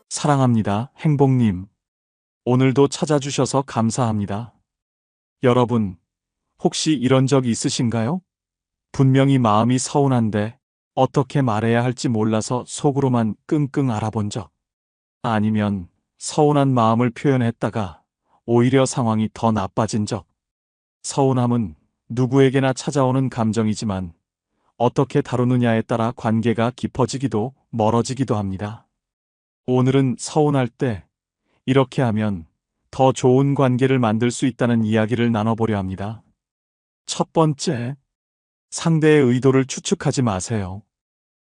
사랑합니다, 행복님. 오늘도 찾아주셔서 감사합니다. 여러분, 혹시 이런 적 있으신가요? 분명히 마음이 서운한데 어떻게 말해야 할지 몰라서 속으로만 끙끙 앓아본 적. 아니면 서운한 마음을 표현했다가 오히려 상황이 더 나빠진 적. 서운함은 누구에게나 찾아오는 감정이지만 어떻게 다루느냐에 따라 관계가 깊어지기도 멀어지기도 합니다. 오늘은 서운할 때 이렇게 하면 더 좋은 관계를 만들 수 있다는 이야기를 나눠보려 합니다. 첫 번째, 상대의 의도를 추측하지 마세요.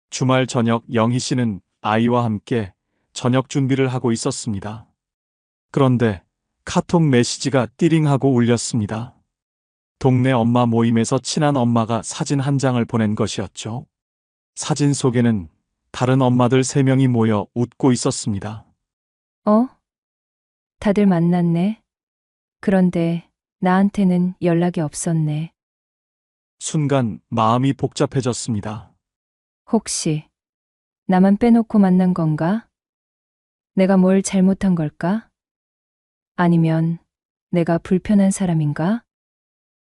주말 저녁 영희 씨는 아이와 함께 저녁 준비를 하고 있었습니다. 그런데 카톡 메시지가 띠링하고 울렸습니다. 동네 엄마 모임에서 친한 엄마가 사진 한 장을 보낸 것이었죠. 사진 속에는 다른 엄마들 3명이 모여 웃고 있었습니다. 어? 다들 만났네. 그런데 나한테는 연락이 없었네. 순간 마음이 복잡해졌습니다. 혹시 나만 빼놓고 만난 건가? 내가 뭘 잘못한 걸까? 아니면 내가 불편한 사람인가?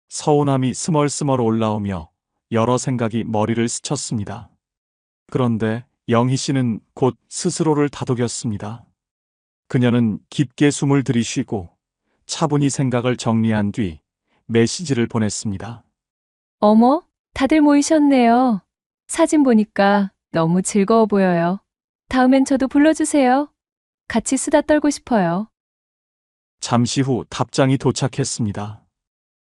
서운함이 스멀스멀 올라오며 여러 생각이 머리를 스쳤습니다. 그런데 영희 씨는 곧 스스로를 다독였습니다. 그녀는 깊게 숨을 들이쉬고 차분히 생각을 정리한 뒤 메시지를 보냈습니다. 어머, 다들 모이셨네요. 사진 보니까 너무 즐거워 보여요. 다음엔 저도 불러주세요. 같이 수다 떨고 싶어요. 잠시 후 답장이 도착했습니다.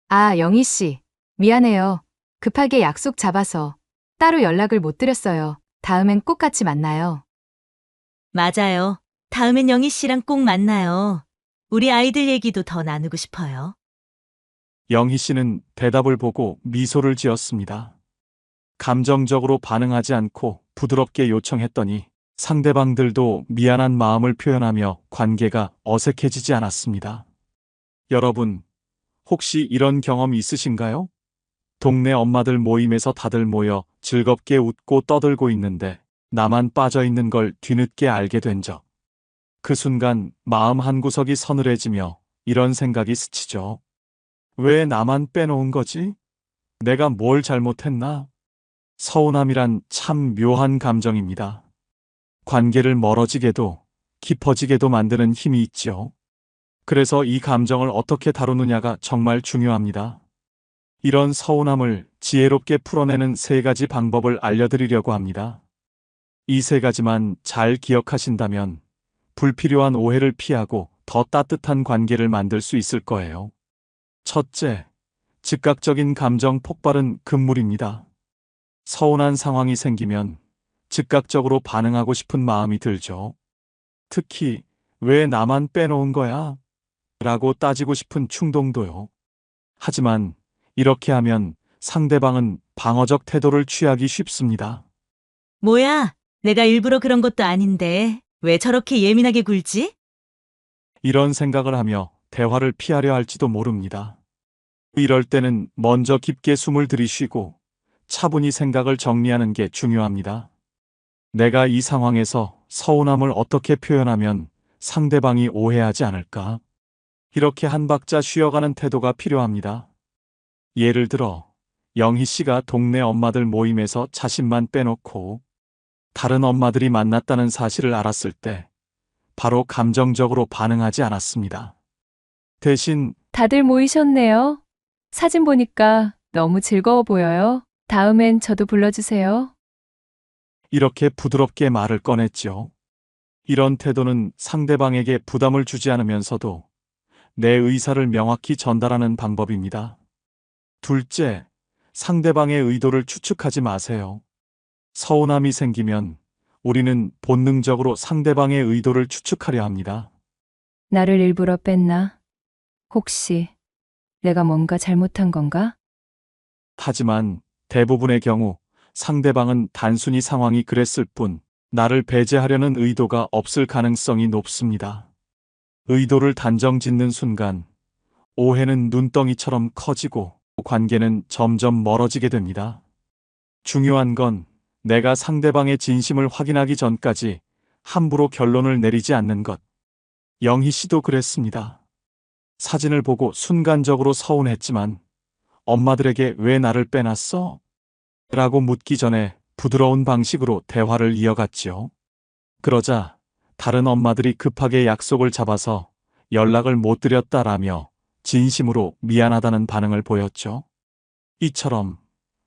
아, 영희 씨. 미안해요. 급하게 약속 잡아서 따로 연락을 못 드렸어요. 다음엔 꼭 같이 만나요. 맞아요. 다음엔 영희 씨랑 꼭 만나요. 우리 아이들 얘기도 더 나누고 싶어요. 영희 씨는 대답을 보고 미소를 지었습니다. 감정적으로 반응하지 않고 부드럽게 요청했더니 상대방들도 미안한 마음을 표현하며 관계가 어색해지지 않았습니다. 여러분, 혹시 이런 경험 있으신가요? 동네 엄마들 모임에서 다들 모여 즐겁게 웃고 떠들고 있는데 나만 빠져 있는 걸 뒤늦게 알게 된 적. 그 순간 마음 한구석이 서늘해지며 이런 생각이 스치죠. 왜 나만 빼놓은 거지? 내가 뭘 잘못했나? 서운함이란 참 묘한 감정입니다. 관계를 멀어지게도 깊어지게도 만드는 힘이 있죠. 그래서 이 감정을 어떻게 다루느냐가 정말 중요합니다. 이런 서운함을 지혜롭게 풀어내는 3가지 방법을 알려드리려고 합니다. 이 3가지만 잘 기억하신다면 불필요한 오해를 피하고 더 따뜻한 관계를 만들 수 있을 거예요. 첫째, 즉각적인 감정 폭발은 금물입니다. 서운한 상황이 생기면 즉각적으로 반응하고 싶은 마음이 들죠. 특히 왜 나만 빼놓은 거야? 라고 따지고 싶은 충동도요. 하지만 이렇게 하면 상대방은 방어적 태도를 취하기 쉽습니다. 뭐야? 내가 일부러 그런 것도 아닌데 왜 저렇게 예민하게 굴지? 이런 생각을 하며 대화를 피하려 할지도 모릅니다. 이럴 때는 먼저 깊게 숨을 들이쉬고 차분히 생각을 정리하는 게 중요합니다. 내가 이 상황에서 서운함을 어떻게 표현하면 상대방이 오해하지 않을까? 이렇게 한 박자 쉬어가는 태도가 필요합니다. 예를 들어, 영희 씨가 동네 엄마들 모임에서 자신만 빼놓고 다른 엄마들이 만났다는 사실을 알았을 때 바로 감정적으로 반응하지 않았습니다. 대신 다들 모이셨네요. 사진 보니까 너무 즐거워 보여요. 다음엔 저도 불러주세요. 이렇게 부드럽게 말을 꺼냈죠. 이런 태도는 상대방에게 부담을 주지 않으면서도 내 의사를 명확히 전달하는 방법입니다. 둘째, 상대방의 의도를 추측하지 마세요. 서운함이 생기면 우리는 본능적으로 상대방의 의도를 추측하려 합니다. 나를 일부러 뺐나? 혹시 내가 뭔가 잘못한 건가? 하지만 대부분의 경우 상대방은 단순히 상황이 그랬을 뿐 나를 배제하려는 의도가 없을 가능성이 높습니다. 의도를 단정 짓는 순간 오해는 눈덩이처럼 커지고 관계는 점점 멀어지게 됩니다. 중요한 건 내가 상대방의 진심을 확인하기 전까지 함부로 결론을 내리지 않는 것. 영희 씨도 그랬습니다. 사진을 보고 순간적으로 서운했지만 엄마들에게 왜 나를 빼놨어? 라고 묻기 전에 부드러운 방식으로 대화를 이어갔지요. 그러자 다른 엄마들이 급하게 약속을 잡아서 연락을 못 드렸다라며 진심으로 미안하다는 반응을 보였죠. 이처럼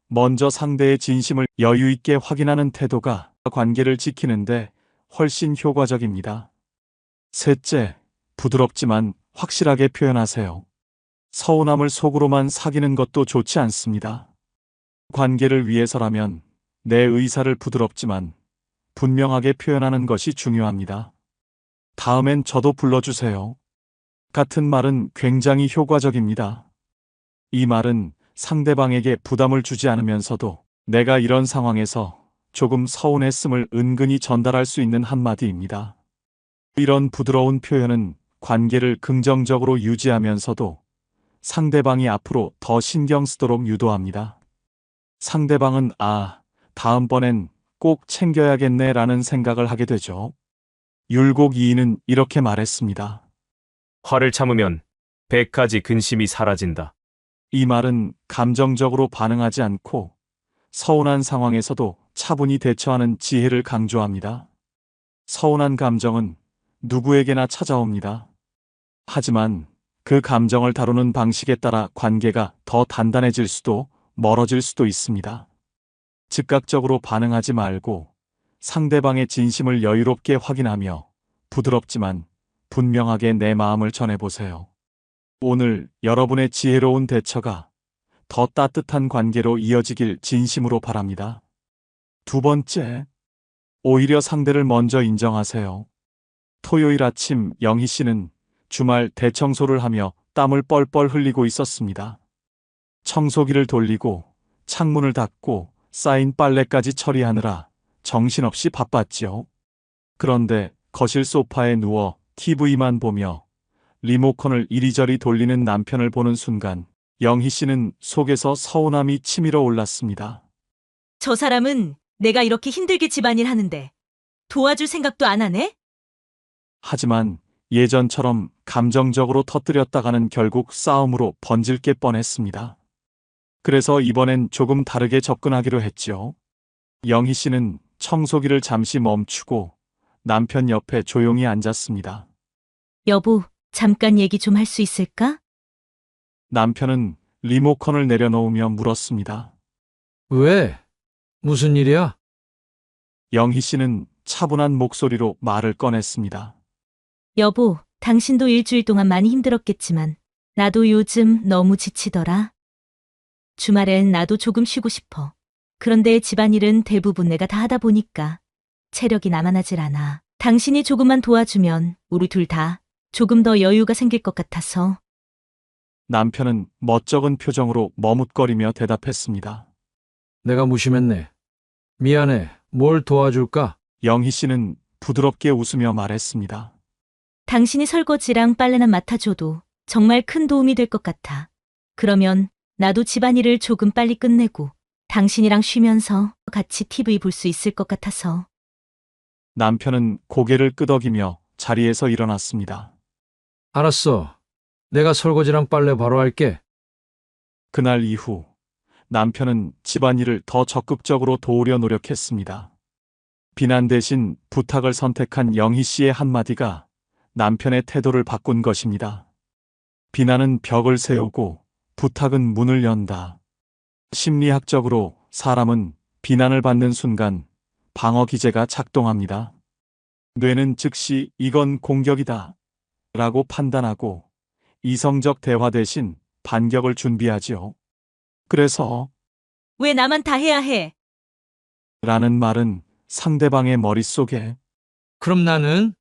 먼저 상대의 진심을 여유 있게 확인하는 태도가 관계를 지키는데 훨씬 효과적입니다. 셋째, 부드럽지만 확실하게 표현하세요. 서운함을 속으로만 사귀는 것도 좋지 않습니다. 관계를 위해서라면 내 의사를 부드럽지만 분명하게 표현하는 것이 중요합니다. 다음엔 저도 불러주세요. 같은 말은 굉장히 효과적입니다. 이 말은 상대방에게 부담을 주지 않으면서도 내가 이런 상황에서 조금 서운했음을 은근히 전달할 수 있는 한마디입니다. 이런 부드러운 표현은 관계를 긍정적으로 유지하면서도 상대방이 앞으로 더 신경 쓰도록 유도합니다. 상대방은 다음번엔 꼭 챙겨야겠네 라는 생각을 하게 되죠. 율곡 2인은 이렇게 말했습니다. 화를 참으면 100가지 근심이 사라진다. 이 말은 감정적으로 반응하지 않고 서운한 상황에서도 차분히 대처하는 지혜를 강조합니다. 서운한 감정은 누구에게나 찾아옵니다. 하지만 그 감정을 다루는 방식에 따라 관계가 더 단단해질 수도 멀어질 수도 있습니다. 즉각적으로 반응하지 말고 상대방의 진심을 여유롭게 확인하며 부드럽지만 분명하게 내 마음을 전해보세요. 오늘 여러분의 지혜로운 대처가 더 따뜻한 관계로 이어지길 진심으로 바랍니다. 두 번째, 오히려 상대를 먼저 인정하세요. 토요일 아침 영희 씨는 주말 대청소를 하며 땀을 뻘뻘 흘리고 있었습니다. 청소기를 돌리고 창문을 닫고 쌓인 빨래까지 처리하느라 정신없이 바빴지요. 그런데 거실 소파에 누워 TV만 보며 리모컨을 이리저리 돌리는 남편을 보는 순간 영희 씨는 속에서 서운함이 치밀어 올랐습니다. 저 사람은 내가 이렇게 힘들게 집안일 하는데 도와줄 생각도 안 하네? 하지만 예전처럼 감정적으로 터뜨렸다가는 결국 싸움으로 번질 게 뻔했습니다. 그래서 이번엔 조금 다르게 접근하기로 했죠. 영희 씨는 청소기를 잠시 멈추고 남편 옆에 조용히 앉았습니다. 여보, 잠깐 얘기 좀 할 수 있을까? 남편은 리모컨을 내려놓으며 물었습니다. 왜? 무슨 일이야? 영희 씨는 차분한 목소리로 말을 꺼냈습니다. 여보, 당신도 일주일 동안 많이 힘들었겠지만 나도 요즘 너무 지치더라. 주말엔 나도 조금 쉬고 싶어. 그런데 집안일은 대부분 내가 다 하다 보니까 체력이 남아나질 않아. 당신이 조금만 도와주면 우리 둘 다 조금 더 여유가 생길 것 같아서. 남편은 멋쩍은 표정으로 머뭇거리며 대답했습니다. 내가 무심했네. 미안해. 뭘 도와줄까? 영희 씨는 부드럽게 웃으며 말했습니다. 당신이 설거지랑 빨래나 맡아줘도 정말 큰 도움이 될 것 같아. 그러면 나도 집안일을 조금 빨리 끝내고 당신이랑 쉬면서 같이 TV 볼 수 있을 것 같아서. 남편은 고개를 끄덕이며 자리에서 일어났습니다. 알았어. 내가 설거지랑 빨래 바로 할게. 그날 이후 남편은 집안일을 더 적극적으로 도우려 노력했습니다. 비난 대신 부탁을 선택한 영희 씨의 한마디가 남편의 태도를 바꾼 것입니다. 비난은 벽을 세우고 부탁은 문을 연다. 심리학적으로 사람은 비난을 받는 순간 방어 기제가 작동합니다. 뇌는 즉시 이건 공격이다 라고 판단하고 이성적 대화 대신 반격을 준비하지요. 그래서 왜 나만 다 해야 해? 라는 말은 상대방의 머릿속에 그럼 나는?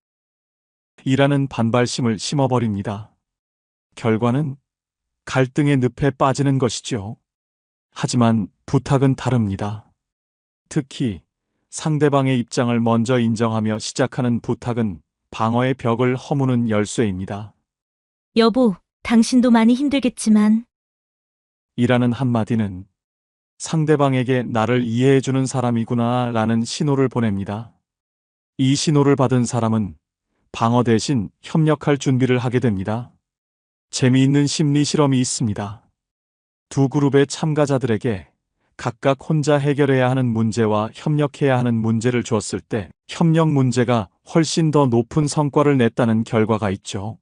이라는 반발심을 심어버립니다. 결과는 갈등의 늪에 빠지는 것이죠. 하지만 부탁은 다릅니다. 특히 상대방의 입장을 먼저 인정하며 시작하는 부탁은 방어의 벽을 허무는 열쇠입니다. 여보, 당신도 많이 힘들겠지만 이라는 한마디는 상대방에게 나를 이해해주는 사람이구나 라는 신호를 보냅니다. 이 신호를 받은 사람은 방어 대신 협력할 준비를 하게 됩니다. 재미있는 심리 실험이 있습니다. 두 그룹의 참가자들에게 각각 혼자 해결해야 하는 문제와 협력해야 하는 문제를 주었을 때 협력 문제가 훨씬 더 높은 성과를 냈다는 결과가 있죠.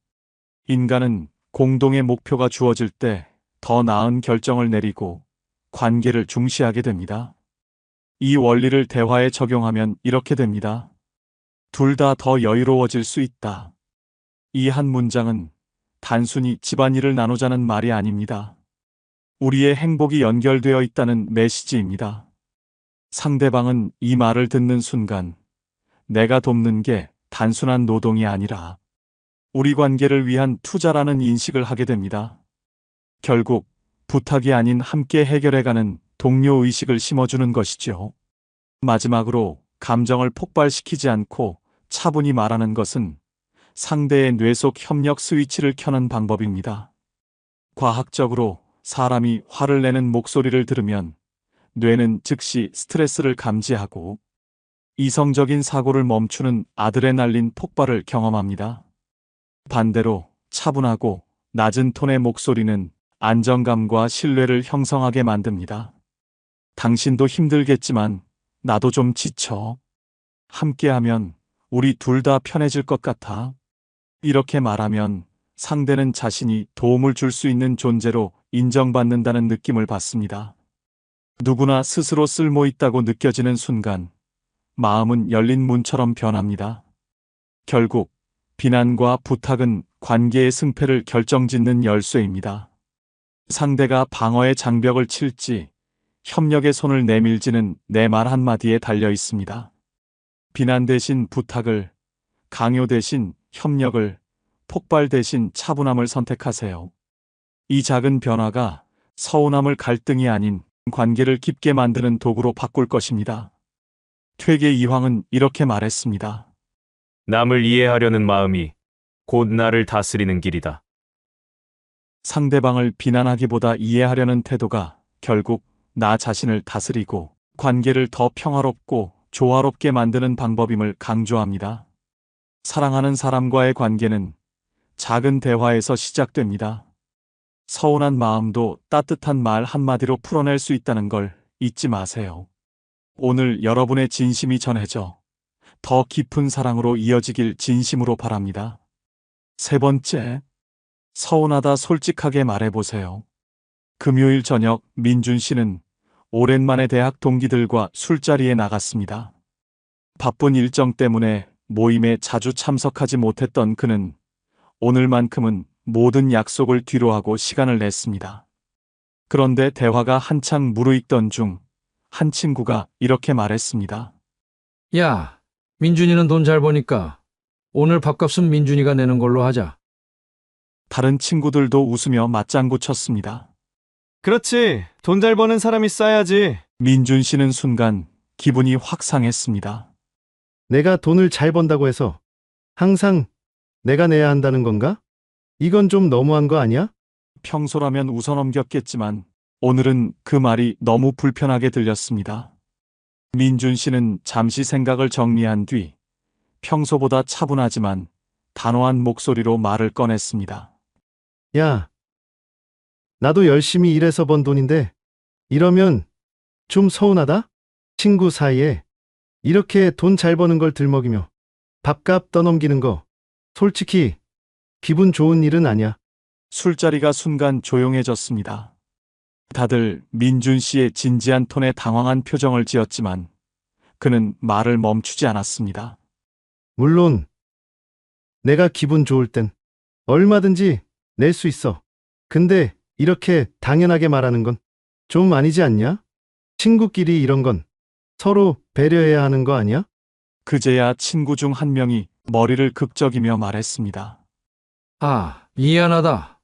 인간은 공동의 목표가 주어질 때 더 나은 결정을 내리고 관계를 중시하게 됩니다. 이 원리를 대화에 적용하면 이렇게 됩니다. 둘 다 더 여유로워질 수 있다. 이 한 문장은 단순히 집안일을 나누자는 말이 아닙니다. 우리의 행복이 연결되어 있다는 메시지입니다. 상대방은 이 말을 듣는 순간 내가 돕는 게 단순한 노동이 아니라 우리 관계를 위한 투자라는 인식을 하게 됩니다. 결국 부탁이 아닌 함께 해결해가는 동료 의식을 심어주는 것이죠. 마지막으로 감정을 폭발시키지 않고 차분히 말하는 것은 상대의 뇌 속 협력 스위치를 켜는 방법입니다. 과학적으로 사람이 화를 내는 목소리를 들으면 뇌는 즉시 스트레스를 감지하고 이성적인 사고를 멈추는 아드레날린 폭발을 경험합니다. 반대로 차분하고 낮은 톤의 목소리는 안정감과 신뢰를 형성하게 만듭니다. 당신도 힘들겠지만 나도 좀 지쳐. 함께하면 우리 둘 다 편해질 것 같아. 이렇게 말하면 상대는 자신이 도움을 줄 수 있는 존재로 인정받는다는 느낌을 받습니다. 누구나 스스로 쓸모 있다고 느껴지는 순간 마음은 열린 문처럼 변합니다. 결국 비난과 부탁은 관계의 승패를 결정짓는 열쇠입니다. 상대가 방어의 장벽을 칠지 협력의 손을 내밀지는 내 말 한마디에 달려 있습니다. 비난 대신 부탁을, 강요 대신 협력을, 폭발 대신 차분함을 선택하세요. 이 작은 변화가 서운함을 갈등이 아닌 관계를 깊게 만드는 도구로 바꿀 것입니다. 퇴계 이황은 이렇게 말했습니다. 남을 이해하려는 마음이 곧 나를 다스리는 길이다. 상대방을 비난하기보다 이해하려는 태도가 결국 나 자신을 다스리고 관계를 더 평화롭고 조화롭게 만드는 방법임을 강조합니다. 사랑하는 사람과의 관계는 작은 대화에서 시작됩니다. 서운한 마음도 따뜻한 말 한마디로 풀어낼 수 있다는 걸 잊지 마세요. 오늘 여러분의 진심이 전해져 더 깊은 사랑으로 이어지길 진심으로 바랍니다. 세 번째, 서운하다 솔직하게 말해보세요. 금요일 저녁 민준 씨는 오랜만에 대학 동기들과 술자리에 나갔습니다. 바쁜 일정 때문에 모임에 자주 참석하지 못했던 그는 오늘만큼은 모든 약속을 뒤로하고 시간을 냈습니다. 그런데 대화가 한창 무르익던 중 한 친구가 이렇게 말했습니다. 야, 민준이는 돈 잘 버니까 오늘 밥값은 민준이가 내는 걸로 하자. 다른 친구들도 웃으며 맞장구 쳤습니다. 그렇지. 돈 잘 버는 사람이 싸야지. 민준 씨는 순간 기분이 확 상했습니다. 내가 돈을 잘 번다고 해서 항상 내가 내야 한다는 건가? 이건 좀 너무한 거 아니야? 평소라면 웃어넘겼겠지만 오늘은 그 말이 너무 불편하게 들렸습니다. 민준 씨는 잠시 생각을 정리한 뒤 평소보다 차분하지만 단호한 목소리로 말을 꺼냈습니다. 야, 나도 열심히 일해서 번 돈인데 이러면 좀 서운하다? 친구 사이에 이렇게 돈 잘 버는 걸 들먹이며 밥값 떠넘기는 거 솔직히 기분 좋은 일은 아니야. 술자리가 순간 조용해졌습니다. 다들 민준 씨의 진지한 톤에 당황한 표정을 지었지만 그는 말을 멈추지 않았습니다. 물론 내가 기분 좋을 땐 얼마든지 낼 수 있어. 근데 이렇게 당연하게 말하는 건 좀 아니지 않냐? 친구끼리 이런 건 서로 배려해야 하는 거 아니야? 그제야 친구 중 한 명이 머리를 극적이며 말했습니다. 아, 미안하다.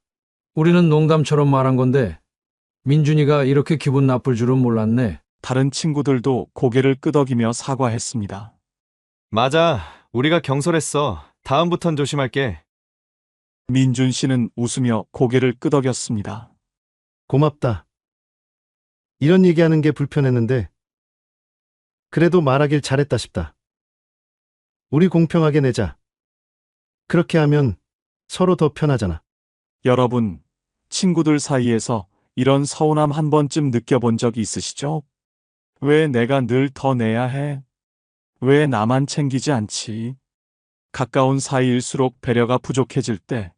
우리는 농담처럼 말한 건데 민준이가 이렇게 기분 나쁠 줄은 몰랐네. 다른 친구들도 고개를 끄덕이며 사과했습니다. 맞아. 우리가 경솔했어. 다음부턴 조심할게. 민준 씨는 웃으며 고개를 끄덕였습니다. 고맙다. 이런 얘기하는 게 불편했는데 그래도 말하길 잘했다 싶다. 우리 공평하게 내자. 그렇게 하면 서로 더 편하잖아. 여러분, 친구들 사이에서 이런 서운함 한 번쯤 느껴본 적 있으시죠? 왜 내가 늘 더 내야 해? 왜 나만 챙기지 않지? 가까운 사이일수록 배려가 부족해질 때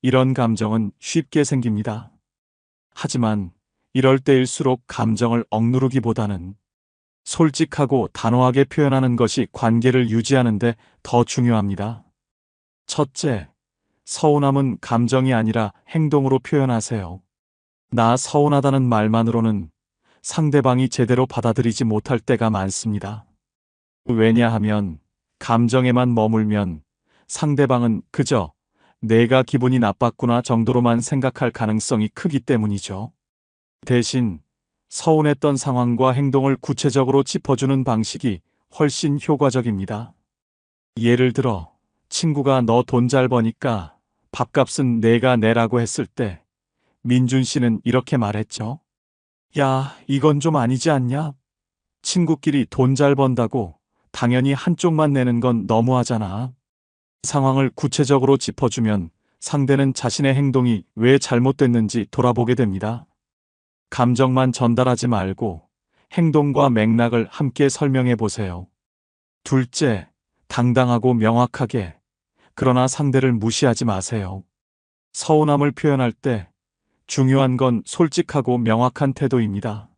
이런 감정은 쉽게 생깁니다. 하지만 이럴 때일수록 감정을 억누르기보다는 솔직하고 단호하게 표현하는 것이 관계를 유지하는 데 더 중요합니다. 첫째, 서운함은 감정이 아니라 행동으로 표현하세요. 나 서운하다는 말만으로는 상대방이 제대로 받아들이지 못할 때가 많습니다. 왜냐하면 감정에만 머물면 상대방은 그저 내가 기분이 나빴구나 정도로만 생각할 가능성이 크기 때문이죠. 대신 서운했던 상황과 행동을 구체적으로 짚어주는 방식이 훨씬 효과적입니다. 예를 들어, 친구가 너 돈 잘 버니까 밥값은 내가 내라고 했을 때 민준 씨는 이렇게 말했죠. 야, 이건 좀 아니지 않냐? 친구끼리 돈 잘 번다고 당연히 한쪽만 내는 건 너무하잖아. 상황을 구체적으로 짚어주면 상대는 자신의 행동이 왜 잘못됐는지 돌아보게 됩니다. 감정만 전달하지 말고 행동과 맥락을 함께 설명해 보세요. 둘째, 당당하고 명확하게, 그러나 상대를 무시하지 마세요. 서운함을 표현할 때 중요한 건 솔직하고 명확한 태도입니다.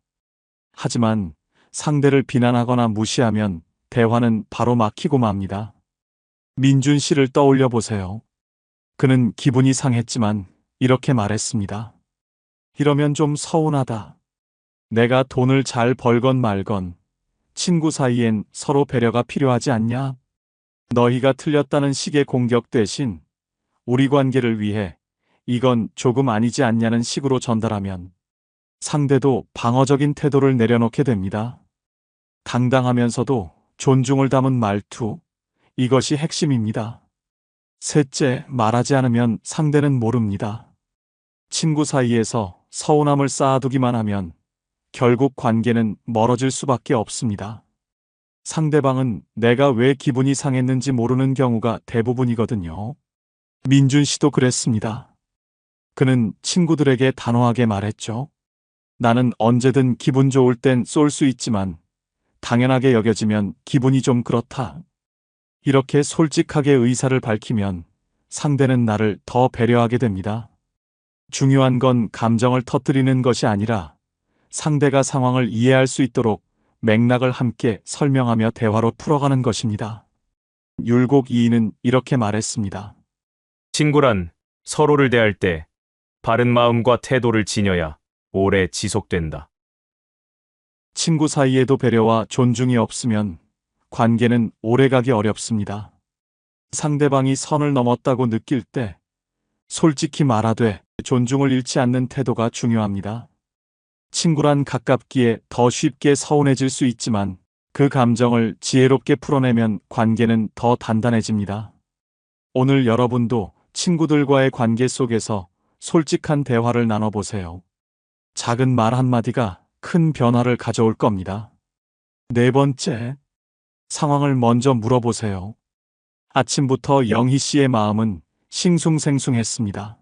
하지만 상대를 비난하거나 무시하면 대화는 바로 막히고 맙니다. 민준 씨를 떠올려 보세요. 그는 기분이 상했지만 이렇게 말했습니다. 이러면 좀 서운하다. 내가 돈을 잘 벌건 말건 친구 사이엔 서로 배려가 필요하지 않냐? 너희가 틀렸다는 식의 공격 대신 우리 관계를 위해 이건 조금 아니지 않냐는 식으로 전달하면 상대도 방어적인 태도를 내려놓게 됩니다. 당당하면서도 존중을 담은 말투, 이것이 핵심입니다. 셋째, 말하지 않으면 상대는 모릅니다. 친구 사이에서 서운함을 쌓아두기만 하면 결국 관계는 멀어질 수밖에 없습니다. 상대방은 내가 왜 기분이 상했는지 모르는 경우가 대부분이거든요. 민준 씨도 그랬습니다. 그는 친구들에게 단호하게 말했죠. 나는 언제든 기분 좋을 땐 쏠 수 있지만 당연하게 여겨지면 기분이 좀 그렇다. 이렇게 솔직하게 의사를 밝히면 상대는 나를 더 배려하게 됩니다. 중요한 건 감정을 터뜨리는 것이 아니라 상대가 상황을 이해할 수 있도록 맥락을 함께 설명하며 대화로 풀어가는 것입니다. 율곡 이인은 이렇게 말했습니다. 친구란 서로를 대할 때 바른 마음과 태도를 지녀야 오래 지속된다. 친구 사이에도 배려와 존중이 없으면 관계는 오래가기 어렵습니다. 상대방이 선을 넘었다고 느낄 때 솔직히 말하되 존중을 잃지 않는 태도가 중요합니다. 친구란 가깝기에 더 쉽게 서운해질 수 있지만 그 감정을 지혜롭게 풀어내면 관계는 더 단단해집니다. 오늘 여러분도 친구들과의 관계 속에서 솔직한 대화를 나눠보세요. 작은 말 한마디가 큰 변화를 가져올 겁니다. 네 번째, 상황을 먼저 물어보세요. 아침부터 영희 씨의 마음은 싱숭생숭했습니다.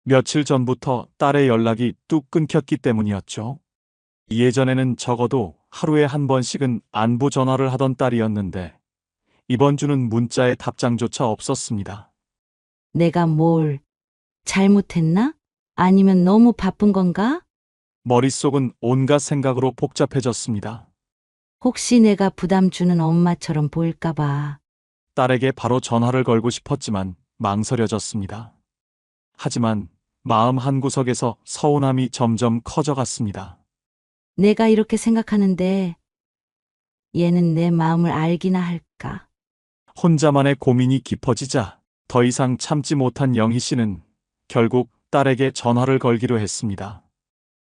며칠 전부터 딸의 연락이 뚝 끊겼기 때문이었죠. 예전에는 적어도 하루에 한 번씩은 안부 전화를 하던 딸이었는데 이번 주는 문자에 답장조차 없었습니다. 내가 뭘 잘못했나? 아니면 너무 바쁜 건가? 머릿속은 온갖 생각으로 복잡해졌습니다. 혹시 내가 부담 주는 엄마처럼 보일까봐. 딸에게 바로 전화를 걸고 싶었지만 망설여졌습니다. 하지만 마음 한구석에서 서운함이 점점 커져갔습니다. 내가 이렇게 생각하는데 얘는 내 마음을 알기나 할까? 혼자만의 고민이 깊어지자 더 이상 참지 못한 영희 씨는 결국 딸에게 전화를 걸기로 했습니다.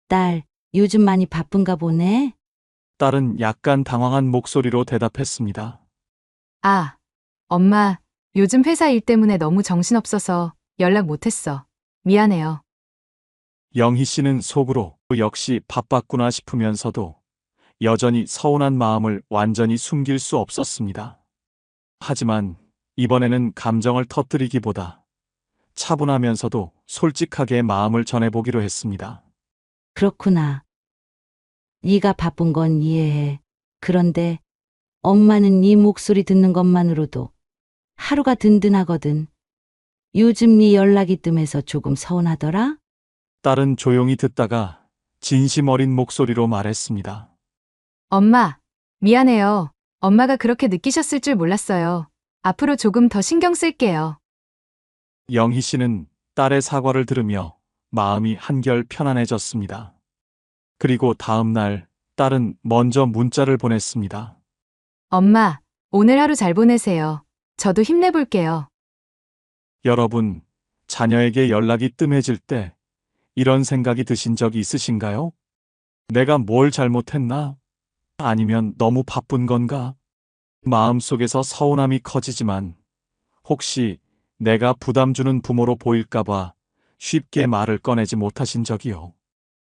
딸, 요즘 많이 바쁜가 보네? 딸은 약간 당황한 목소리로 대답했습니다. 아, 엄마, 요즘 회사 일 때문에 너무 정신없어서 연락 못했어. 미안해요. 영희 씨는 속으로 역시 바빴구나 싶으면서도 여전히 서운한 마음을 완전히 숨길 수 없었습니다. 하지만 이번에는 감정을 터뜨리기보다 차분하면서도 솔직하게 마음을 전해보기로 했습니다. 그렇구나. 네가 바쁜 건 이해해. 그런데 엄마는 네 목소리 듣는 것만으로도 하루가 든든하거든. 요즘 네 연락이 뜸해서 조금 서운하더라? 딸은 조용히 듣다가 진심 어린 목소리로 말했습니다. 엄마, 미안해요. 엄마가 그렇게 느끼셨을 줄 몰랐어요. 앞으로 조금 더 신경 쓸게요. 영희 씨는 딸의 사과를 들으며 마음이 한결 편안해졌습니다. 그리고 다음 날 딸은 먼저 문자를 보냈습니다. 엄마, 오늘 하루 잘 보내세요. 저도 힘내볼게요. 여러분, 자녀에게 연락이 뜸해질 때 이런 생각이 드신 적이 있으신가요? 내가 뭘 잘못했나? 아니면 너무 바쁜 건가? 마음속에서 서운함이 커지지만 혹시 내가 부담 주는 부모로 보일까봐 쉽게 말을 꺼내지 못하신 적이요.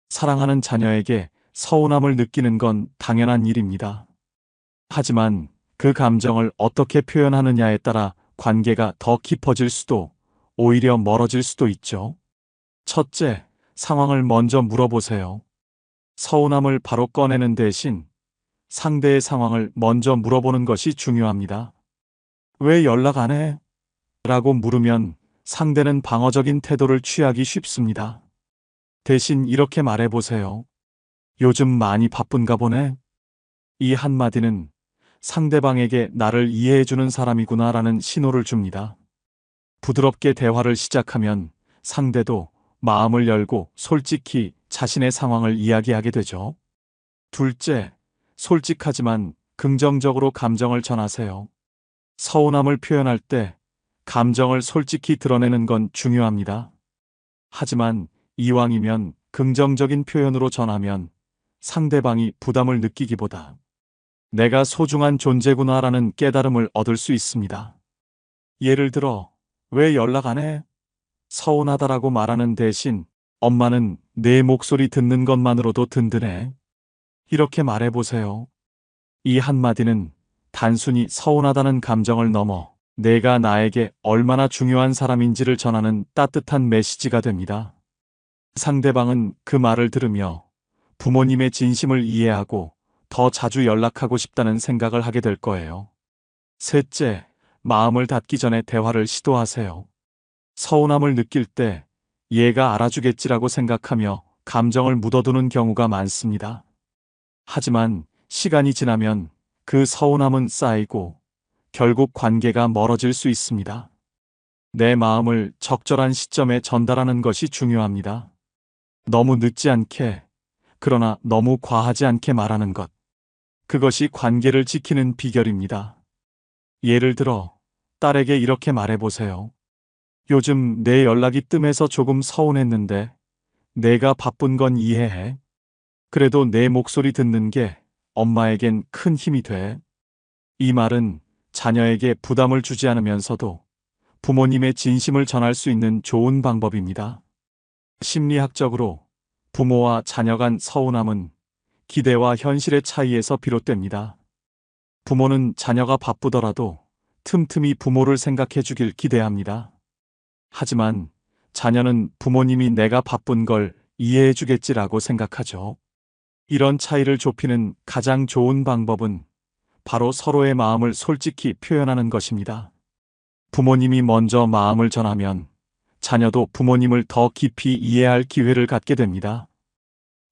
사랑하는 자녀에게 서운함을 느끼는 건 당연한 일입니다. 하지만 그 감정을 어떻게 표현하느냐에 따라 관계가 더 깊어질 수도 오히려 멀어질 수도 있죠. 첫째, 상황을 먼저 물어보세요. 서운함을 바로 꺼내는 대신 상대의 상황을 먼저 물어보는 것이 중요합니다. 왜 연락 안 해? 라고 물으면 상대는 방어적인 태도를 취하기 쉽습니다. 대신 이렇게 말해보세요. 요즘 많이 바쁜가 보네? 이 한마디는 상대방에게 나를 이해해주는 사람이구나라는 신호를 줍니다. 부드럽게 대화를 시작하면 상대도 마음을 열고 솔직히 자신의 상황을 이야기하게 되죠. 둘째, 솔직하지만 긍정적으로 감정을 전하세요. 서운함을 표현할 때 감정을 솔직히 드러내는 건 중요합니다. 하지만 이왕이면 긍정적인 표현으로 전하면 상대방이 부담을 느끼기보다 내가 소중한 존재구나라는 깨달음을 얻을 수 있습니다. 예를 들어, 왜 연락 안 해? 서운하다라고 말하는 대신 엄마는 내 목소리 듣는 것만으로도 든든해. 이렇게 말해보세요. 이 한마디는 단순히 서운하다는 감정을 넘어 내가 나에게 얼마나 중요한 사람인지를 전하는 따뜻한 메시지가 됩니다. 상대방은 그 말을 들으며 부모님의 진심을 이해하고 더 자주 연락하고 싶다는 생각을 하게 될 거예요. 셋째, 마음을 닫기 전에 대화를 시도하세요. 서운함을 느낄 때 얘가 알아주겠지라고 생각하며 감정을 묻어두는 경우가 많습니다. 하지만 시간이 지나면 그 서운함은 쌓이고 결국 관계가 멀어질 수 있습니다. 내 마음을 적절한 시점에 전달하는 것이 중요합니다. 너무 늦지 않게, 그러나 너무 과하지 않게 말하는 것. 그것이 관계를 지키는 비결입니다. 예를 들어, 딸에게 이렇게 말해보세요. 요즘 내 연락이 뜸해서 조금 서운했는데 내가 바쁜 건 이해해. 그래도 내 목소리 듣는 게 엄마에겐 큰 힘이 돼. 이 말은 자녀에게 부담을 주지 않으면서도 부모님의 진심을 전할 수 있는 좋은 방법입니다. 심리학적으로 부모와 자녀 간 서운함은 기대와 현실의 차이에서 비롯됩니다. 부모는 자녀가 바쁘더라도 틈틈이 부모를 생각해 주길 기대합니다. 하지만 자녀는 부모님이 내가 바쁜 걸 이해해 주겠지라고 생각하죠. 이런 차이를 좁히는 가장 좋은 방법은 바로 서로의 마음을 솔직히 표현하는 것입니다. 부모님이 먼저 마음을 전하면 자녀도 부모님을 더 깊이 이해할 기회를 갖게 됩니다.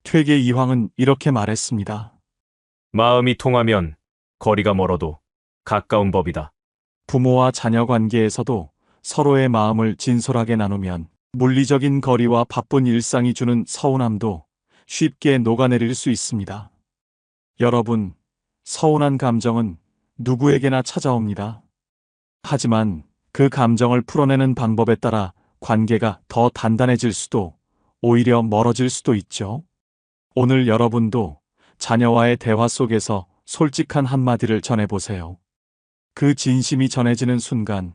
퇴계 이황은 이렇게 말했습니다. 마음이 통하면 거리가 멀어도 가까운 법이다. 부모와 자녀 관계에서도 서로의 마음을 진솔하게 나누면 물리적인 거리와 바쁜 일상이 주는 서운함도 쉽게 녹아내릴 수 있습니다. 여러분, 서운한 감정은 누구에게나 찾아옵니다. 하지만 그 감정을 풀어내는 방법에 따라 관계가 더 단단해질 수도 오히려 멀어질 수도 있죠. 오늘 여러분도 자녀와의 대화 속에서 솔직한 한마디를 전해보세요. 그 진심이 전해지는 순간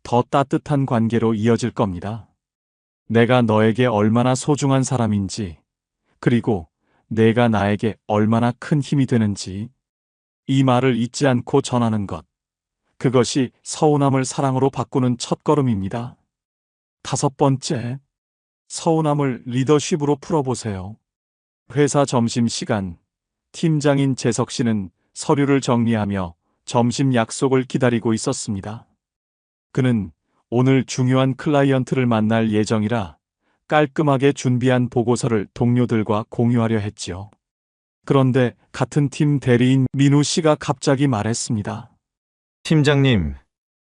더 따뜻한 관계로 이어질 겁니다. 내가 너에게 얼마나 소중한 사람인지, 그리고 내가 나에게 얼마나 큰 힘이 되는지, 이 말을 잊지 않고 전하는 것. 그것이 서운함을 사랑으로 바꾸는 첫걸음입니다. 5번째, 서운함을 리더십으로 풀어보세요. 회사 점심시간, 팀장인 재석 씨는 서류를 정리하며 점심 약속을 기다리고 있었습니다. 그는 오늘 중요한 클라이언트를 만날 예정이라 깔끔하게 준비한 보고서를 동료들과 공유하려 했지요. 그런데 같은 팀 대리인 민우 씨가 갑자기 말했습니다. 팀장님,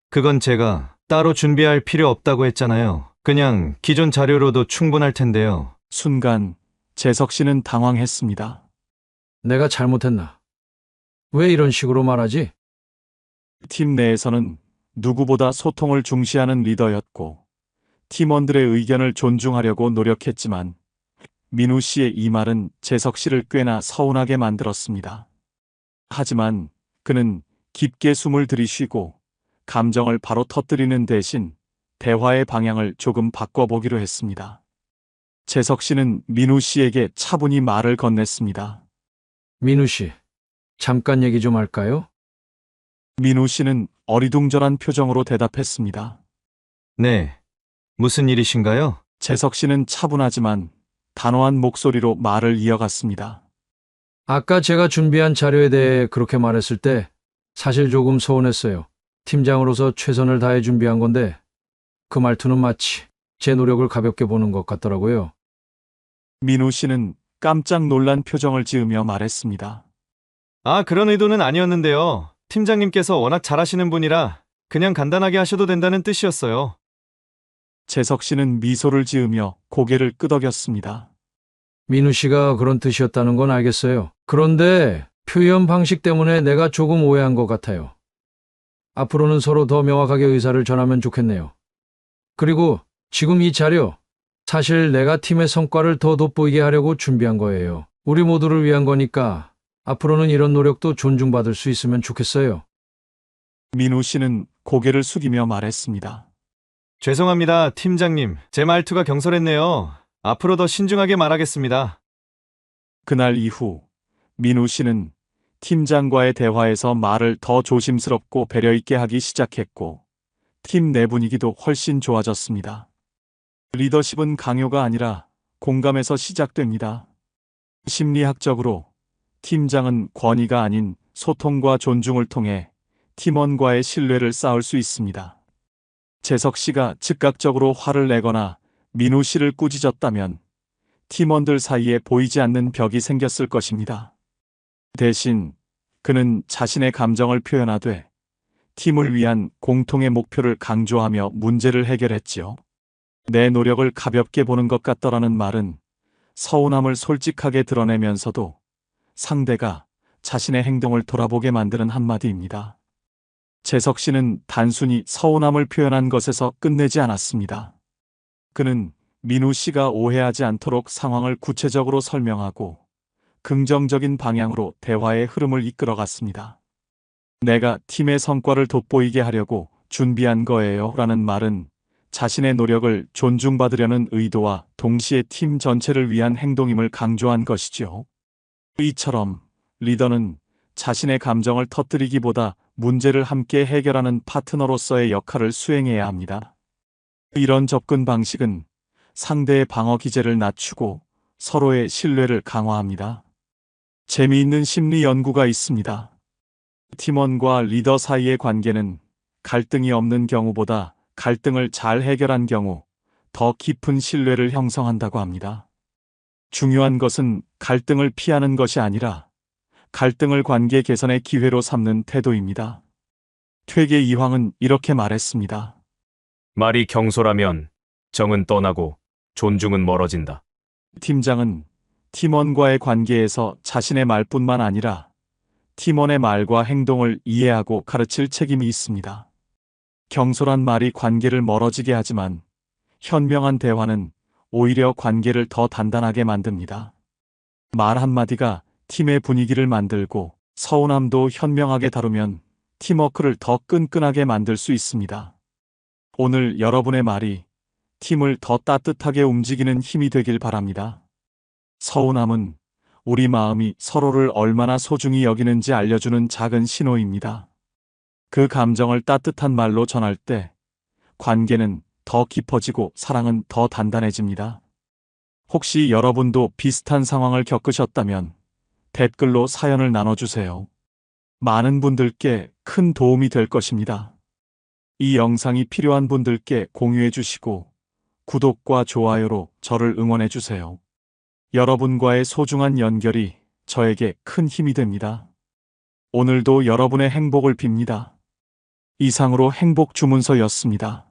그건 제가 따로 준비할 필요 없다고 했잖아요. 그냥 기존 자료로도 충분할 텐데요. 순간 재석 씨는 당황했습니다. 내가 잘못했나? 왜 이런 식으로 말하지? 팀 내에서는 누구보다 소통을 중시하는 리더였고 팀원들의 의견을 존중하려고 노력했지만 민우 씨의 이 말은 재석 씨를 꽤나 서운하게 만들었습니다. 하지만 그는 깊게 숨을 들이쉬고 감정을 바로 터뜨리는 대신 대화의 방향을 조금 바꿔보기로 했습니다. 재석 씨는 민우 씨에게 차분히 말을 건넸습니다. 민우 씨, 잠깐 얘기 좀 할까요? 민우 씨는 어리둥절한 표정으로 대답했습니다. 네, 무슨 일이신가요? 재석 씨는 차분하지만 단호한 목소리로 말을 이어갔습니다. 아까 제가 준비한 자료에 대해 그렇게 말했을 때 사실 조금 서운했어요. 팀장으로서 최선을 다해 준비한 건데 그 말투는 마치 제 노력을 가볍게 보는 것 같더라고요. 민우 씨는 깜짝 놀란 표정을 지으며 말했습니다. 아, 그런 의도는 아니었는데요. 팀장님께서 워낙 잘하시는 분이라 그냥 간단하게 하셔도 된다는 뜻이었어요. 재석 씨는 미소를 지으며 고개를 끄덕였습니다. 민우 씨가 그런 뜻이었다는 건 알겠어요. 그런데 표현 방식 때문에 내가 조금 오해한 것 같아요. 앞으로는 서로 더 명확하게 의사를 전하면 좋겠네요. 그리고 지금 이 자료, 사실 내가 팀의 성과를 더 돋보이게 하려고 준비한 거예요. 우리 모두를 위한 거니까 앞으로는 이런 노력도 존중받을 수 있으면 좋겠어요. 민우 씨는 고개를 숙이며 말했습니다. 죄송합니다, 팀장님. 제 말투가 경솔했네요. 앞으로 더 신중하게 말하겠습니다. 그날 이후 민우 씨는 팀장과의 대화에서 말을 더 조심스럽고 배려 있게 하기 시작했고 팀 내 분위기도 훨씬 좋아졌습니다. 리더십은 강요가 아니라 공감에서 시작됩니다. 심리학적으로 팀장은 권위가 아닌 소통과 존중을 통해 팀원과의 신뢰를 쌓을 수 있습니다. 재석 씨가 즉각적으로 화를 내거나 민우 씨를 꾸짖었다면 팀원들 사이에 보이지 않는 벽이 생겼을 것입니다. 대신 그는 자신의 감정을 표현하되 팀을 위한 공통의 목표를 강조하며 문제를 해결했지요. 내 노력을 가볍게 보는 것 같더라는 말은 서운함을 솔직하게 드러내면서도 상대가 자신의 행동을 돌아보게 만드는 한마디입니다. 재석 씨는 단순히 서운함을 표현한 것에서 끝내지 않았습니다. 그는 민우 씨가 오해하지 않도록 상황을 구체적으로 설명하고 긍정적인 방향으로 대화의 흐름을 이끌어갔습니다. 내가 팀의 성과를 돋보이게 하려고 준비한 거예요 라는 말은 자신의 노력을 존중받으려는 의도와 동시에 팀 전체를 위한 행동임을 강조한 것이죠. 이처럼 리더는 자신의 감정을 터뜨리기보다 문제를 함께 해결하는 파트너로서의 역할을 수행해야 합니다. 이런 접근 방식은 상대의 방어 기제를 낮추고 서로의 신뢰를 강화합니다. 재미있는 심리 연구가 있습니다. 팀원과 리더 사이의 관계는 갈등이 없는 경우보다 갈등을 잘 해결한 경우 더 깊은 신뢰를 형성한다고 합니다. 중요한 것은 갈등을 피하는 것이 아니라 갈등을 관계 개선의 기회로 삼는 태도입니다. 퇴계 이황은 이렇게 말했습니다. 말이 경솔하면 정은 떠나고 존중은 멀어진다. 팀장은 팀원과의 관계에서 자신의 말뿐만 아니라 팀원의 말과 행동을 이해하고 가르칠 책임이 있습니다. 경솔한 말이 관계를 멀어지게 하지만 현명한 대화는 오히려 관계를 더 단단하게 만듭니다. 말 한마디가 팀의 분위기를 만들고 서운함도 현명하게 다루면 팀워크를 더 끈끈하게 만들 수 있습니다. 오늘 여러분의 말이 팀을 더 따뜻하게 움직이는 힘이 되길 바랍니다. 서운함은 우리 마음이 서로를 얼마나 소중히 여기는지 알려주는 작은 신호입니다. 그 감정을 따뜻한 말로 전할 때 관계는 더 깊어지고 사랑은 더 단단해집니다. 혹시 여러분도 비슷한 상황을 겪으셨다면 댓글로 사연을 나눠주세요. 많은 분들께 큰 도움이 될 것입니다. 이 영상이 필요한 분들께 공유해 주시고 구독과 좋아요로 저를 응원해 주세요. 여러분과의 소중한 연결이 저에게 큰 힘이 됩니다. 오늘도 여러분의 행복을 빕니다. 이상으로 행복 주문서였습니다.